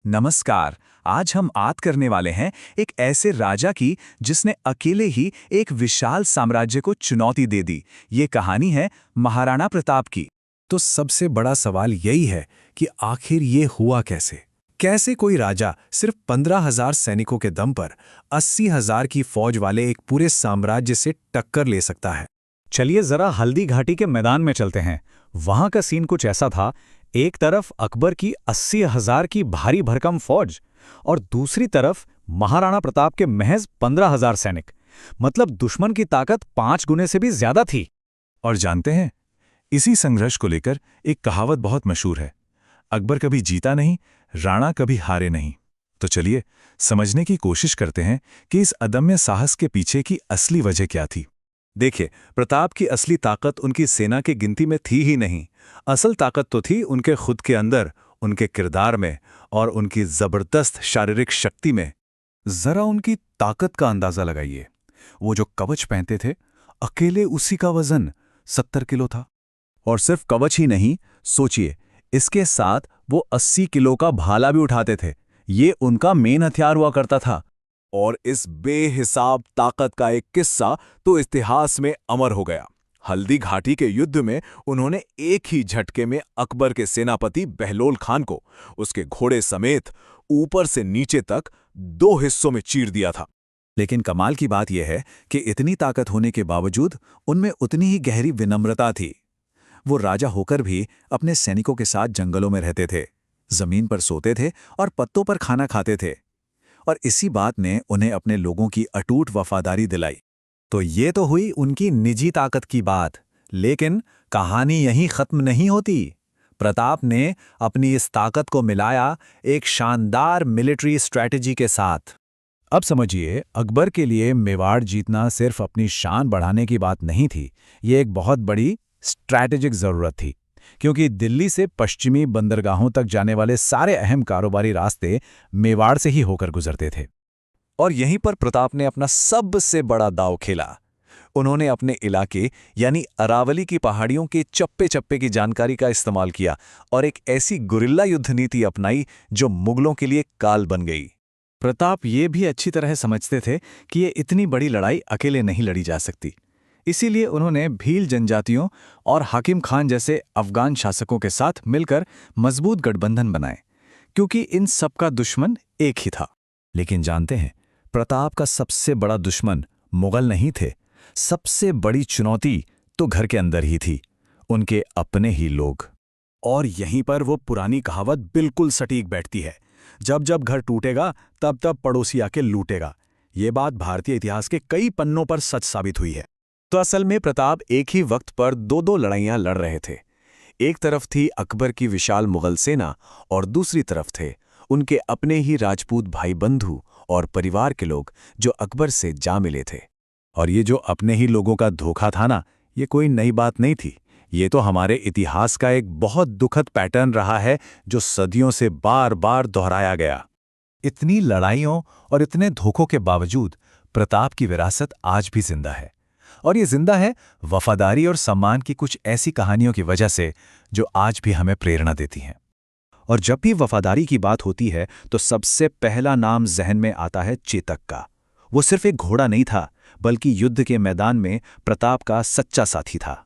नमस्कार। आज हम बात करने वाले हैं एक ऐसे राजा की जिसने अकेले ही एक विशाल साम्राज्य को चुनौती दे दी। ये कहानी है महाराणा प्रताप की। तो सबसे बड़ा सवाल यही है कि आखिर ये हुआ कैसे? कैसे कोई राजा सिर्फ 15,000 सैनिकों के दम पर 80,000 की फौज वाले एक पूरे साम्राज्य से टक्कर ले सकता है? चलिए जरा हल्दी घाटी के मैदान में चलते हैं। वहां का सीन कुछ ऐसा था। एक तरफ अकबर की 80,000 की भारी भरकम फौज और दूसरी तरफ महाराणा प्रताप के महज 15,000 सैनिक। मतलब दुश्मन की ताकत 5 गुने से भी ज्यादा थी। और जानते हैं, इसी संघर्ष को लेकर एक कहावत बहुत मशहूर है, अकबर कभी जीता नहीं, राणा कभी हारे नहीं। तो चलिए समझने की कोशिश करते हैं कि इस अदम्य साहस के पीछे की असली वजह क्या थी। देखिए, प्रताप की असली ताकत उनकी सेना की गिनती में थी ही नहीं। असल ताकत तो थी उनके खुद के अंदर, उनके किरदार में और उनकी जबरदस्त शारीरिक शक्ति में। जरा उनकी ताकत का अंदाजा लगाइए। वो जो कवच पहनते थे, अकेले उसी का वजन 70 किलो था। और सिर्फ कवच ही नहीं, सोचिए, इसके साथ वो 80 किलो का भाला भी उठाते थे। ये उनका मेन हथियार हुआ करता था। और इस बेहिसाब ताकत का एक किस्सा तो इतिहास में अमर हो गया। हल्दी घाटी के युद्ध में उन्होंने एक ही झटके में अकबर के सेनापति बहलोल खान को उसके घोड़े समेत ऊपर से नीचे तक 2 हिस्सों में चीर दिया था। लेकिन कमाल की बात यह है कि इतनी ताकत होने के बावजूद उनमें उतनी ही गहरी विनम्रता थी। वो राजा होकर भी अपने सैनिकों के साथ जंगलों में रहते थे, जमीन पर सोते थे और पत्तों पर खाना खाते थे। और इसी बात ने उन्हें अपने लोगों की अटूट वफादारी दिलाई। तो ये तो हुई उनकी निजी ताकत की बात, लेकिन कहानी यहीं खत्म नहीं होती। प्रताप ने अपनी इस ताकत को मिलाया एक शानदार मिलिट्री स्ट्रैटेजी के साथ। अब समझिए, अकबर के लिए मेवाड़ जीतना सिर्फ अपनी शान बढ़ाने की बात नहीं थी, ये एक बहुत बड़ी स्ट्रैटेजिक जरूरत थी। क्योंकि दिल्ली से पश्चिमी बंदरगाहों तक जाने वाले सारे अहम कारोबारी रास्ते मेवाड़ से ही होकर गुजरते थे। और यहीं पर प्रताप ने अपना सबसे बड़ा दांव खेला। उन्होंने अपने इलाके यानी अरावली की पहाड़ियों के चप्पे चप्पे की जानकारी का इस्तेमाल किया और एक ऐसी गुरिल्ला युद्ध नीति अपनाई जो मुगलों के लिए काल बन गई। प्रताप ये भी अच्छी तरह समझते थे कि ये इतनी बड़ी लड़ाई अकेले नहीं लड़ी जा सकती। इसीलिए उन्होंने भील जनजातियों और हाकिम खान जैसे अफगान शासकों के साथ मिलकर मजबूत गठबंधन बनाए, क्योंकि इन सबका दुश्मन एक ही था। लेकिन जानते हैं, प्रताप का सबसे बड़ा दुश्मन मुगल नहीं थे। सबसे बड़ी चुनौती तो घर के अंदर ही थी, उनके अपने ही लोग। और यहीं पर वो पुरानी कहावत बिल्कुल सटीक बैठती है, जब जब घर टूटेगा तब तब पड़ोसी आके लूटेगा। ये बात भारतीय इतिहास के कई पन्नों पर सच साबित हुई है। तो असल में प्रताप एक ही वक्त पर दो लड़ाइयां लड़ रहे थे। एक तरफ थी अकबर की विशाल मुगल सेना और दूसरी तरफ थे उनके अपने ही राजपूत भाई बंधु और परिवार के लोग जो अकबर से जा मिले थे। और ये जो अपने ही लोगों का धोखा था ना, ये कोई नई बात नहीं थी। ये तो हमारे इतिहास का एक बहुत दुखद पैटर्न रहा है जो सदियों से बार बार दोहराया गया। इतनी लड़ाइयों और इतने धोखों के बावजूद प्रताप की विरासत आज भी जिंदा है। और ये जिंदा है वफादारी और सम्मान की कुछ ऐसी कहानियों की वजह से जो आज भी हमें प्रेरणा देती हैं। और जब भी वफादारी की बात होती है तो सबसे पहला नाम जहन में आता है चेतक का। वो सिर्फ एक घोड़ा नहीं था, बल्कि युद्ध के मैदान में प्रताप का सच्चा साथी था।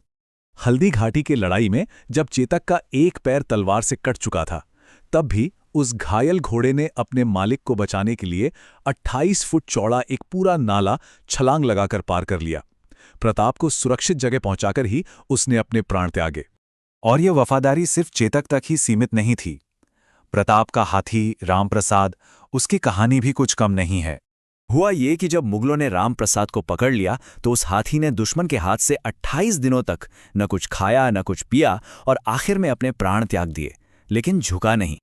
हल्दी घाटी की लड़ाई में जब चेतक का एक पैर तलवार से कट चुका था, तब भी उस घायल घोड़े ने अपने मालिक को बचाने के लिए 28 फुट चौड़ा एक पूरा नाला छलांग लगाकर पार कर लिया। प्रताप को सुरक्षित जगह पहुंचाकर ही उसने अपने प्राण त्यागे। और यह वफादारी सिर्फ चेतक तक ही सीमित नहीं थी। प्रताप का हाथी रामप्रसाद, उसकी कहानी भी कुछ कम नहीं है। हुआ ये कि जब मुगलों ने रामप्रसाद को पकड़ लिया तो उस हाथी ने दुश्मन के हाथ से 28 दिनों तक न कुछ खाया न कुछ पिया और आखिर में अपने प्राण त्याग दिए, लेकिन झुका नहीं।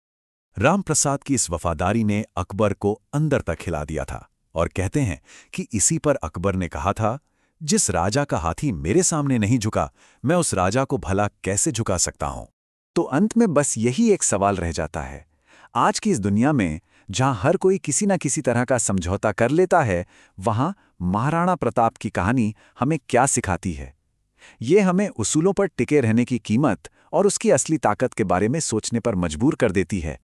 रामप्रसाद की इस वफादारी ने अकबर को अंदर तक हिला दिया था। और कहते हैं कि इसी पर अकबर ने कहा था, जिस राजा का हाथी मेरे सामने नहीं झुका, मैं उस राजा को भला कैसे झुका सकता हूं। तो अंत में बस यही एक सवाल रह जाता है, आज की इस दुनिया में जहां हर कोई किसी न किसी तरह का समझौता कर लेता है, वहां महाराणा प्रताप की कहानी हमें क्या सिखाती है? ये हमें उसूलों पर टिके रहने की कीमत और उसकी असली ताकत के बारे में सोचने पर मजबूर कर देती है।